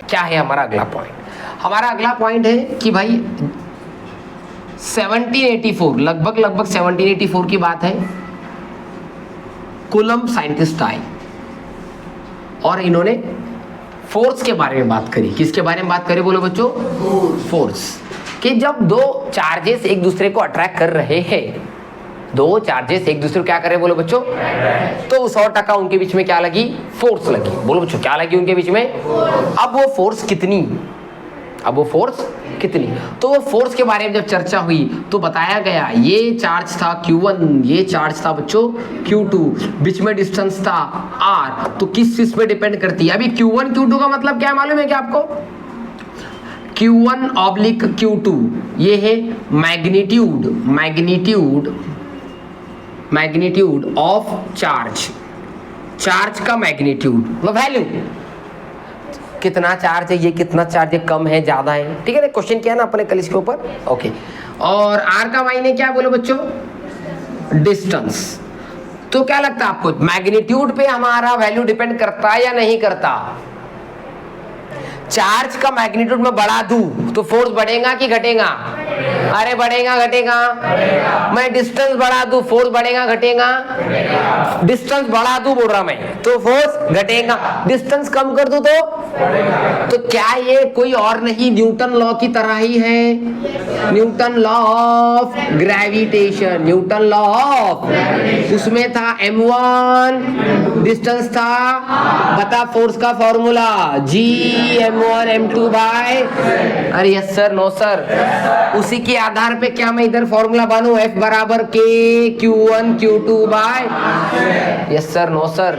क्या है हमारा अगला पॉइंट? हमारा अगला पॉइंट है कि भाई 1784 लगभग 1784 की बात है, कूलम्ब साइंटिस्ट आए और इन्होंने फोर्स के बारे में बात करी। किसके बारे में बात करी बोलो बच्चों? फोर्स। कि जब दो चार्जेस एक दूसरे को अट्रैक्ट कर रहे हैं, दो चार्जेस एक दूसरे को क्या कर रहे हैं बोलो बच्चों? तो 100% उनके बीच में क्या लगी? फोर्स लगी। बोलो बच्चों क्या लगी उनके बीच में? अब वो फोर्स कितनी? तो वो फोर्स के बारे में जब चर्चा हुई तो बताया गया ये चार्ज था Q1, ये चार्ज था बच्चों Q2, बीच में डिस्टेंस था R। तो किस चीज पे डिपेंड करती है? अभी Q1 Q2 का मतलब क्या मालूम है क्या आपको? Q1/Q2 ये है मैग्नीट्यूड ऑफ चार्ज का मैग्नीट्यूड मतलब वैल्यू, कितना चार्ज है, ये कितना चार्ज है, कम है ज्यादा है, ठीक है ना? क्वेश्चन क्या है ना अपने कल इसके ऊपर, ओके। और आर का मायने क्या बोलो बच्चों? डिस्टेंस। तो क्या लगता है आपको, मैग्नीट्यूड पे हमारा वैल्यू डिपेंड करता है या नहीं करता? चार्ज का मैग्नीट्यूड में बढ़ा दूं तो फोर्स बढ़ेगा कि घटेगा? अरे बढ़ेगा घटेगा? मैं डिस्टेंस बढ़ा दूं फोर्स बढ़ेगा घटेगा? डिस्टेंस बढ़ा दूं बोल रहा मैं तो फोर्स घटेगा, डिस्टेंस कम कर दूं तो क्या ये कोई और नहीं न्यूटन लॉ की तरह ही है? Newton law of gravitation, Newton law of, उसमें था m1 डिस्टेंस था, बता फोर्स का फॉर्मूला G(m1 m2 बाय), अरे यस सर नो सर, उसी के आधार पे क्या मैं इधर फॉर्मूला बनूं F बराबर K Q1 Q2 by, yes sir no sir,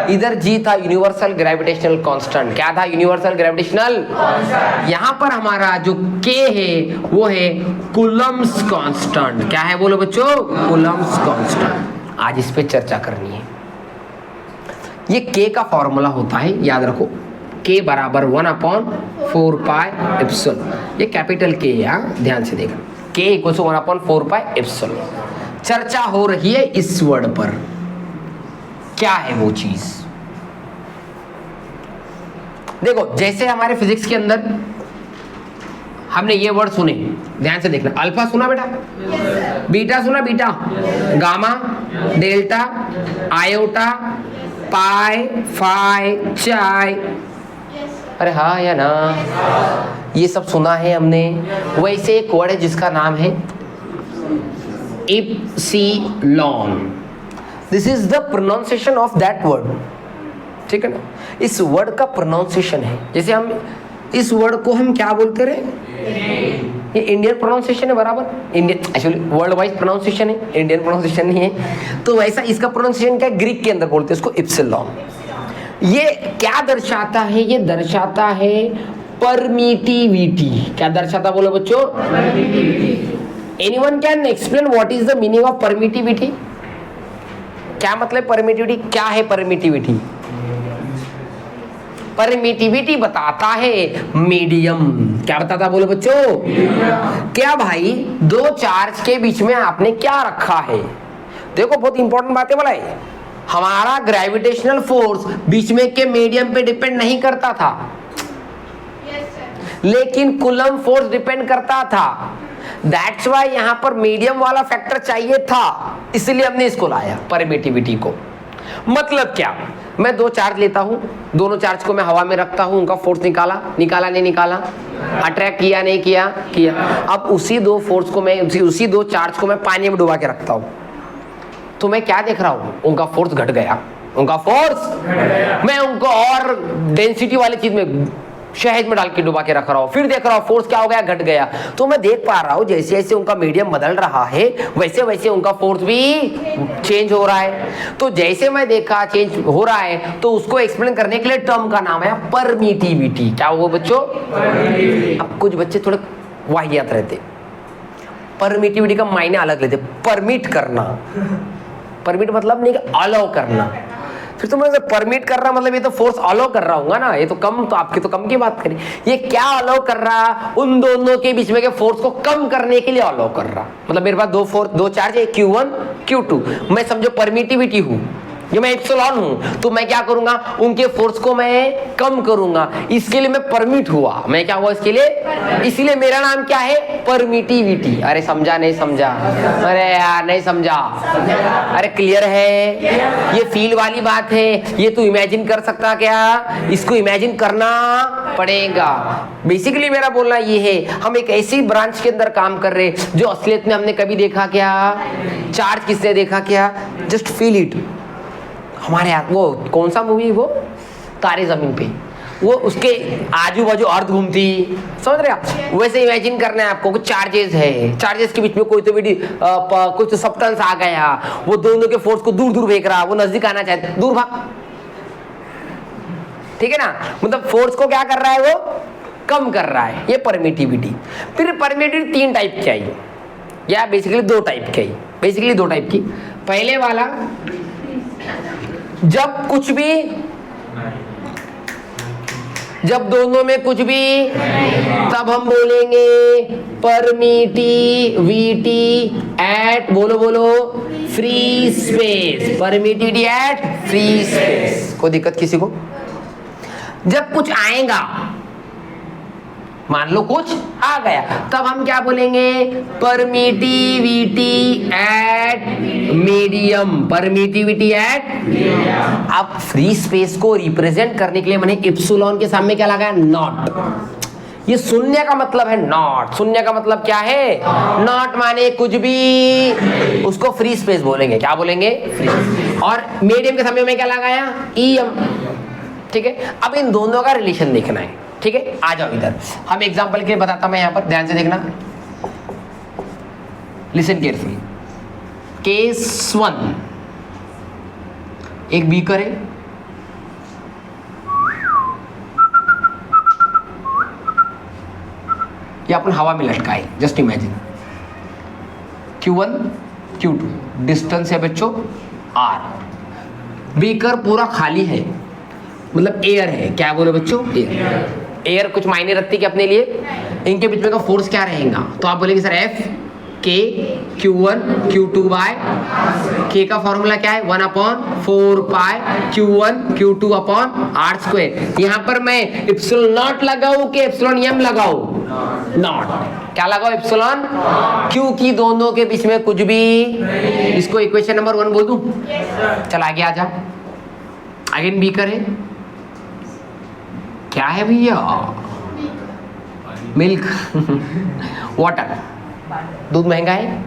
इधर G था यूनिवर्सल ग्रेविटेशनल कांस्टेंट। क्या था? Universal gravitational constant. यहां पर हमारा जो K है वो है कूलम्ब्स कांस्टेंट। क्या है बोलो बच्चों? Coulomb's constant. आज इस पे चर्चा करनी है। ये K का फॉर्मूला होता है, याद रखो, K बराबर 1/4πε। ये कैपिटल K है, ध्यान से देखना, K = 1/4πε। चर्चा हो रही है इस वर्ड पर, क्या है वो चीज? देखो जैसे हमारे फिजिक्स के अंदर हमने ये वर्ड सुने, ध्यान से देखना, अल्फा सुना बेटा? बीटा सुना? बीटा, गामा, डेल्टा, आयोटा, पाई, फाई, चाई, अरे हाँ या ना, ये सब सुना है हमने। वैसे एक वर्ड है जिसका नाम है epsilon. This is the pronunciation of that word, ठीक है ना? इस वर्ड का प्रोनाउंसिएशन है, जैसे हम इस वर्ड को हम क्या बोलते रहे? ये इंडियन प्रोनाउंसिएशन है बराबर, Indian actually world wise pronunciation है, इंडियन प्रोनाउंसिएशन नहीं है। तो वैसा इसका प्रोनाउंसिएशन क्या? ग्रीक के अंदर बोलते हैं इसको इप्सिलॉन। ये क्या दर्शाता है? ये दर्शाता है परमिटिविटी। क्या दर्शाता बोलो बच्चों? Anyone can explain what is the meaning of permittivity? क्या मतलब परमिटिविटी? क्या है परमिटिविटी? परमिटिविटी बताता है मीडियम। क्या बताता बोलो बच्चों? क्या भाई दो चार्ज के बीच में आपने क्या रखा है? देखो बहुत इंपॉर्टेंट बात है बोला है, हमारा ग्रेविटेशनल फोर्स बीच में के मीडियम पे डिपेंड नहीं करता था, लेकिन कूलम्ब फोर्स डिपेंड करता था। दैट्स वाई यहां पर मीडियम वाला फैक्टर चाहिए था, इसलिए हमने इसको लाया परमिटिविटी को। मतलब क्या? मैं दो चार्ज लेता हूं, दोनों चार्ज को मैं हवा में रखता हूं, उनका फोर्स निकाला नहीं निकाला, अट्रैक्ट किया नहीं किया। अब उसी दो फोर्स को मैं, उसी दो चार्ज को मैं पानी में डुबा के रखता हूं, तो मैं क्या देख रहा हूं? उनका फोर्स घट गया, मैं उनको और डेंसिटी वाली चीज में, शहद में डाल के डुबा के रख रहा हूं, फिर देख रहा हूं फोर्स क्या हो गया? घट गया। तो मैं देख पा रहा हूं जैसे जैसे उनका मीडियम बदल रहा है वैसे वैसे उनका फोर्स भी चेंज हो रहा है। तो जैसे मैं देखा चेंज हो रहा है, तो उसको एक्सप्लेन करने के लिए टर्म का नाम है परमिटिविटी। क्या हुआ बच्चों? अब कुछ बच्चे थोड़े वाहियात रहते, परमिटिविटी का मायने अलग लेते। परमिट करना, परमिट मतलब नहीं कि अलाउ करना, फिर तो मैं परमिट कर रहा मतलब ये तो फोर्स अलाउ कर रहा हूँ ना, ये तो कम, तो आपकी तो कम की बात करें। ये क्या अलाउ कर रहा? उन दोनों के बीच में के फोर्स को कम करने के लिए अलाउ कर रहा। मतलब मेरे पास दो चार्ज है, Q1 Q2, मैं समझो परमिटिविटी हूँ, जो मैं एप्सिलॉन हूं, तो मैं क्या करूंगा, उनके फोर्स को मैं कम करूंगा, इसके लिए मैं परमिट हुआ, मैं क्या हुआ इसके लिए, इसलिए मेरा नाम क्या है, परमिटिविटी। अरे समझा नहीं समझा, अरे यार नहीं समझा, अरे क्लियर है, ये फील वाली बात है, ये तू इमेजिन कर सकता क्या, इसको इमेजिन करना पड़ेगा। बेसिकली मेरा बोलना ये है, हम एक ऐसी ब्रांच के अंदर काम कर रहे जो असलियत में हमने कभी देखा क्या, चार्ज किसने देखा क्या, जस्ट फील इट। हमारे यहाँ वो कौन सा मूवी, वो तारे जमीन पे, वो उसके आजू बाजू अर्थ घूमती, समझ रहे आप, वैसे इमेजिन करना है आपको, कुछ चार्जेस है, चार्जेस के बीच में कोई तो भी कुछ सब्सटेंस आ गया, वो दोनों के फोर्स को दूर दूर फेंक रहा, वो नजदीक आना चाहते, दूर भाग, ठीक है ना, मतलब फोर्स को क्या कर रहा है, वो कम कर रहा है, ये परमिटिविटी। फिर परमिटिविटी 3 टाइप की आई, या बेसिकली 2 टाइप की आई, बेसिकली 2 टाइप की। पहले वाला, जब दोनों में कुछ भी, तब हम बोलेंगे परमिटिविटी एट, बोलो बोलो, free space, permittivity at free space. कोई दिक्कत किसी को? जब कुछ आएगा, मान लो कुछ आ गया, तब हम क्या बोलेंगे, permittivity eight medium, permittivity eight medium. अब फ्री स्पेस को रिप्रेजेंट करने के लिए मैंने इप्सिलॉन के सामने क्या लगाया, नॉट। ये शून्य का मतलब है नॉट, शून्य का मतलब क्या है, नॉट माने कुछ भी, उसको फ्री स्पेस बोलेंगे, क्या बोलेंगे, फ्री। और मीडियम के सामने मैं क्या लगाया, ईएम, ठीक है। अब इन दोनों का रिलेशन देखना है, ठीक है। आ जाओ इधर, हम एग्जांपल के लिए बताता मैं यहाँ पर, ध्यान से देखना, लिसन केयरफुली। केस 1, एक बीकर है, ये अपन हवा में लटका है, just imagine, Q1 Q2 distance है बच्चों R, बीकर पूरा खाली है, मतलब एयर है, क्या बोले बच्चों, एयर। एयर कुछ मायने रखती है कि अपने लिए, इनके बीच में का फोर्स क्या रहेगा, तो आप बोलेंगे sir F K Q1 Q2 by, K का फॉर्मूला क्या है, 1/4 पाई Q1 Q2 upon R square. यहाँ पर मैं इप्सिलॉन नॉट लगाऊं कि इप्सिलॉन m लगाऊं, नॉट, क्या लगाओ, इप्सिलॉन, क्योंकि दोनों के बीच में कुछ भी, इसको इक्वेशन नंबर 1 बोल दूं, चल आगे आ जा। अगेन बीकर है, क्या है भैया, मिल्क, वाटर, दूध महंगा है,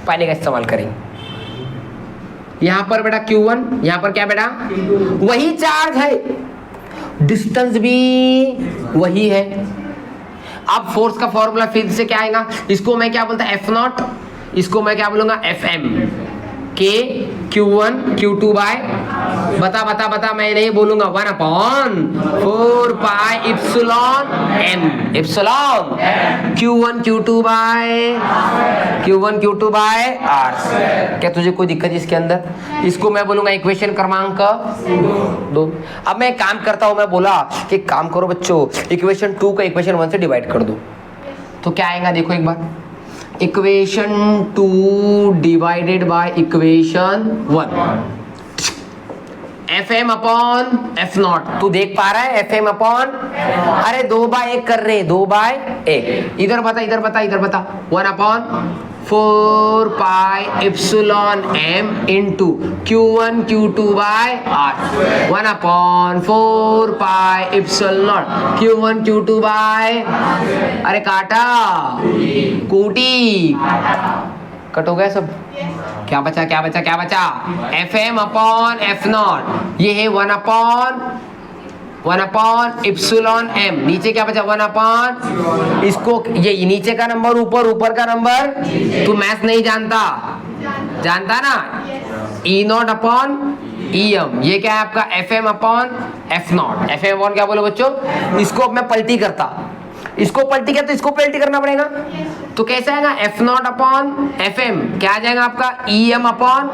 पानी का इस्तेमाल करेंगे। यहां पर बेटा Q1, यहां पर क्या बेटा, वही चार्ज है, डिस्टेंस भी वही है। अब फोर्स का फॉर्मूला फिर से क्या आएगा, इसको मैं क्या बोलता, F0, इसको मैं क्या बोलूंगा, FM, K Q1 Q2 bye, बता मैं नहीं बोलूंगा, 1/4 pi epsilon m, epsilon Q1 Q2 by R। क्या तुझे कोई दिक्कत इसके अंदर? इसको मैं बोलूंगा इक्वेशन क्रमांक 2। अब मैं काम करता हूं, मैं बोला कि काम करो बच्चों, इक्वेशन 2 का इक्वेशन 1 से डिवाइड कर दो, तो क्या आएगा देखो एक बार, equation 2 divided by equation 1, Fm upon F0, तू देख पा रहा है, Fm अपॉन, अरे 2/1 कर रहे, 2/1, इधर बता 1/4 pi epsilon m into Q1 Q2 by R, 1/4 pi epsilon Q1 Q2 by, अरे काटा, कूटी, कट हो गया सब, क्या बचा, Fm अपॉन F0, ये है 1/1 इप्सिलॉन m, नीचे क्या बचा, 1/, इसको ये नीचे का नंबर ऊपर का नंबर, तू मैथ्स नहीं जानता ना, E0 अपॉन EM, ये क्या है आपका Fm upon F0, Fm upon क्या बोलो बच्चों, इसको अब मैं पलटी करता, इसको पलटी किया तो इसको पलटी करना पड़ेगा, तो कैसा आएगा, F0 अपॉन Fm, क्या आ जाएगा आपका, EM अपॉन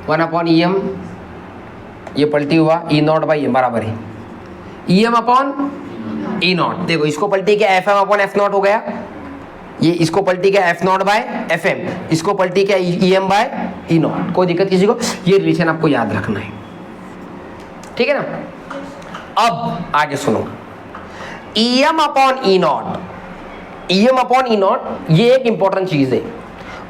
1/EM, ये पलटी हुआ, E0 बाई M बराबर है EM अपॉन E0। देखो इसको पलटी किया, Fm अपॉन F0 हो गया, ये इसको पलटी क्या F nought by F M, इसको पलटी क्या E M by E nought. कोई दिक्कत किसी को? ये रिलेशन आपको याद रखना है, ठीक है ना। अब आगे सुनो, E M upon E nought, E M upon E nought ये एक इंपॉर्टेंट चीज है,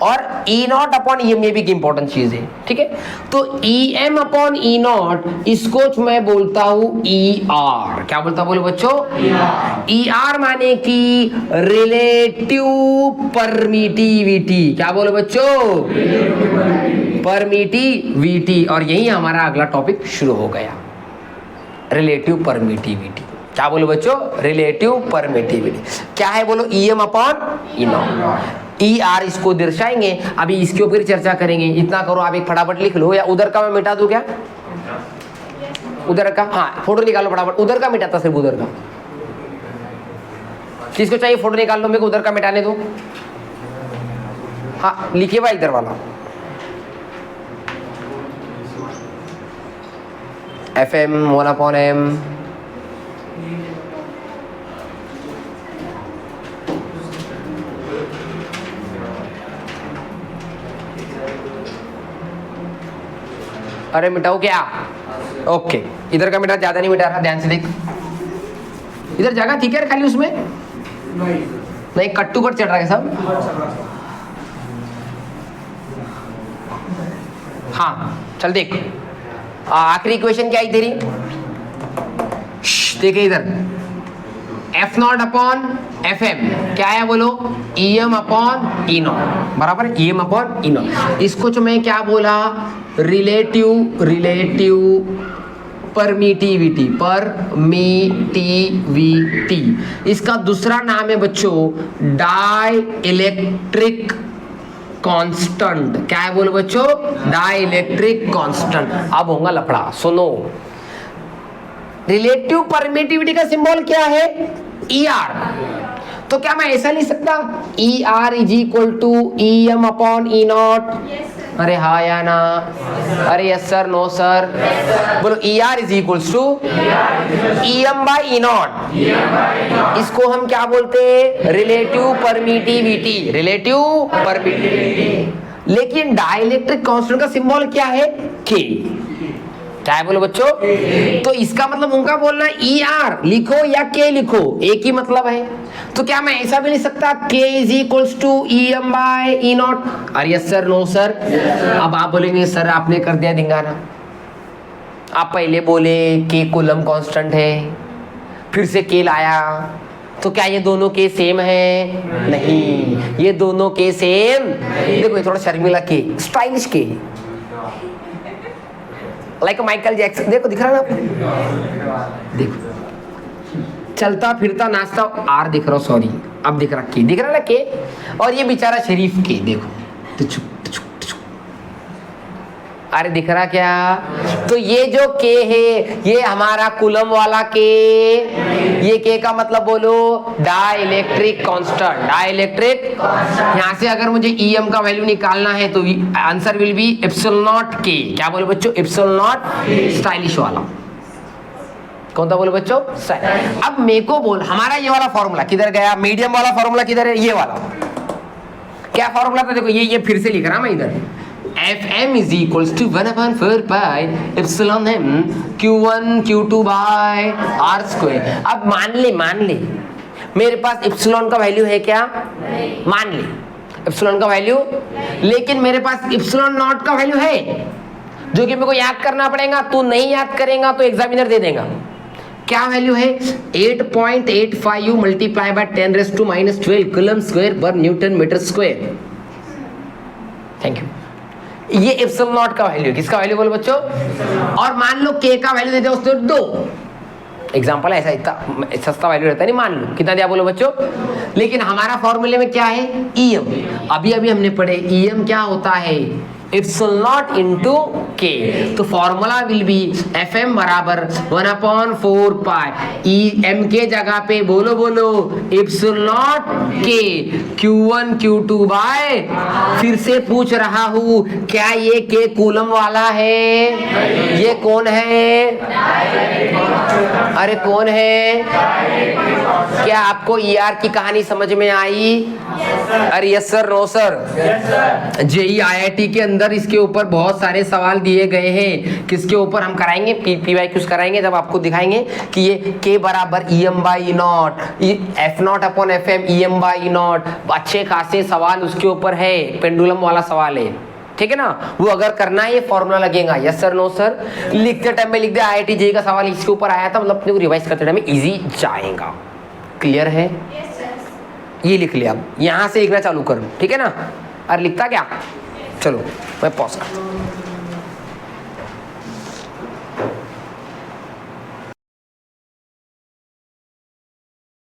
और E nought upon E M ये भी एक इंपॉर्टेंट चीज है, ठीक है। तो E M upon E not इसको मैं बोलता हूं ई आर। क्या बोलता बोलो बच्चों? ई आर माने कि रिलेटिव परमिटिविटी। क्या बोलो बच्चों? परमिटिविटी। और यही हमारा अगला टॉपिक शुरू हो गया, रिलेटिव परमिटिविटी। क्या बोलो बच्चों? रिलेटिव परमिटिविटी क्या है बोलो? E M upon E nought. E R इसको दर्शाएंगे, अभी इसके ऊपर चर्चा करेंगे। इतना करो, आप एक फटाफट लिख लो, या उधर का मैं मिटा दूं क्या? उधर का, हाँ फोटो निकालो फटाफट। उधर का मिटाता, सिर्फ उधर का। किसको चाहिए फोटो निकाल लो, मेरे को उधर का मिटाने दो। हाँ लिखिए भाई इधर वाला, एफ एम 1/m। अरे मिटाओ क्या? ओके, इधर का मिटा, ज्यादा नहीं मिटा रहा, ध्यान से देख। इधर जगह ठीक है खाली उसमें? नहीं कट टू कट चढ़ रहा है सब। हाँ चल देख, आखिरी इक्वेशन क्या आई तेरी? देखे इधर, F not upon F M क्या है बोलो? E M upon E not, बराबर E M upon E not. इसको जो मैं क्या बोला? Relative permittivity, permittivity. इसका दूसरा नाम है बच्चों डाई इलेक्ट्रिक कांस्टेंट। क्या है बोलो बच्चों? Dielectric constant. अब होगा लफड़ा, सुनो। रिलेटिव परमिटिविटी का सिंबल क्या है? E R. तो क्या मैं ऐसा लिख सकता? E R is equal to E M upon E nought? अरे हाँ या ना? अरे यस सर, नो सर? बोलो E R is equal to E M by E not. इसको हम क्या बोलते हैं? Relative permittivity, relative permittivity. लेकिन डाइलेक्ट्रिक कांस्टेंट का सिंबल क्या है? के। क्या है बोलो बच्चों? तो इसका मतलब उनका बोलना ई आर लिखो या के लिखो, एक ही मतलब है। तो क्या मैं ऐसा भी लिख सकता? K is equals to E M by E nought? अरे यस सर, नो सर? अब आप बोलेंगे सर आपने कर दिया धिंगाना, आप पहले बोले के कूलम कांस्टेंट है, फिर से के लाया, तो क्या ये दोनों के सेम है? नहीं, ये दोनों के सेम। देखो ये थोड़ा शर्मिला के, स्टाइलिश के, लाइक माइकल जैक्सन। देखो दिख रहा है ना? देखो चलता फिरता नाचता आर दिख रहा, सॉरी अब दिख रहा के, दिख रहा ना के। और ये बेचारा शरीफ के, देखो टुचुक टुचुक टुचुक। अरे दिख रहा क्या? तो ये जो के है ये हमारा कूलम वाला के। ये के का मतलब बोलो dielectric constant, dielectric. यहाँ से अगर मुझे ई एम का वैल्यू निकालना है तो answer will be epsilon not के। क्या बोलो बच्चों? एप्सिलॉन नॉट, स्टाइलिश वाला। कौन था बोलो बच्चों? अब मेरे को बोल, हमारा ये वाला फॉर्मूला किधर गया? मीडियम वाला फॉर्मूला किधर है? ये वाला क्या फॉर्मूला था? देखो ये फिर से लिख रहा मैं इधर, F M is equals to 1/4 pi epsilon M Q1 Q2 by R square. अब मान ले मेरे पास एप्सिलॉन का वैल्यू है क्या? मान ले एप्सिलॉन का वैल्यू, लेकिन मेरे पास एप्सिलॉन नॉट का वैल्यू है जो कि मेरे को याद करना पड़ेगा। तू नहीं याद करेगा तो एग्जामिनर दे देगा। क्या वैल्यू है? 8.85 मल्टीप्लाई बाय 10⁻⁻12 कूलम स्क्वायर पर Newton metre square. Thank you. ये एप्सिलॉन नॉट का वैल्यू, किसका वैल्यू बोलो बच्चों? और मान लो के का वैल्यू दे दो उसने 2। एग्जांपल ऐसा इतना सस्ता वैल्यू रहता है, नहीं मान लो कितना दिया बोलो बच्चों। लेकिन हमारा फॉर्मूले में क्या है? E M. अभी हमने पढ़े ई एम क्या होता है? Epsilon not into K. तो formula will be F M बराबर 1/4 पाई ई एम के जगह पे बोलो एप्सिलॉन नॉट के Q1 Q2 बाय, फिर से पूछ रहा हूं क्या ये के कूलम वाला है? ये कौन है? अरे कौन है? क्या आपको ER की कहानी समझ में आई? अरे yes sir, no sir. JEE IIT के अंदर इसके ऊपर बहुत सारे सवाल दिए गए हैं। किसके ऊपर हम कराएंगे? PYQs कराएंगे, जब आपको दिखाएंगे कि ये K बराबर EM by not, F0 upon FM EM by not. अच्छे खासे सवाल उसके ऊपर है, पेंडुलम वाला सवाल है, ठीक है ना? वो अगर करना है ये फॉर्मूला लगेगा, यस सर, नो सर। लिखते टाइम में लिख दे IIT जेई का सवाल इसके ऊपर आया था, मतलब अपने को रिवाइज करते टाइम में इजी जाएगा। क्लियर है? ये लिख लिया, अब यहां से लिखना चालू करो, ठीक है ना? अरे लिखता क्या? चलो मैं पॉज करता हूं।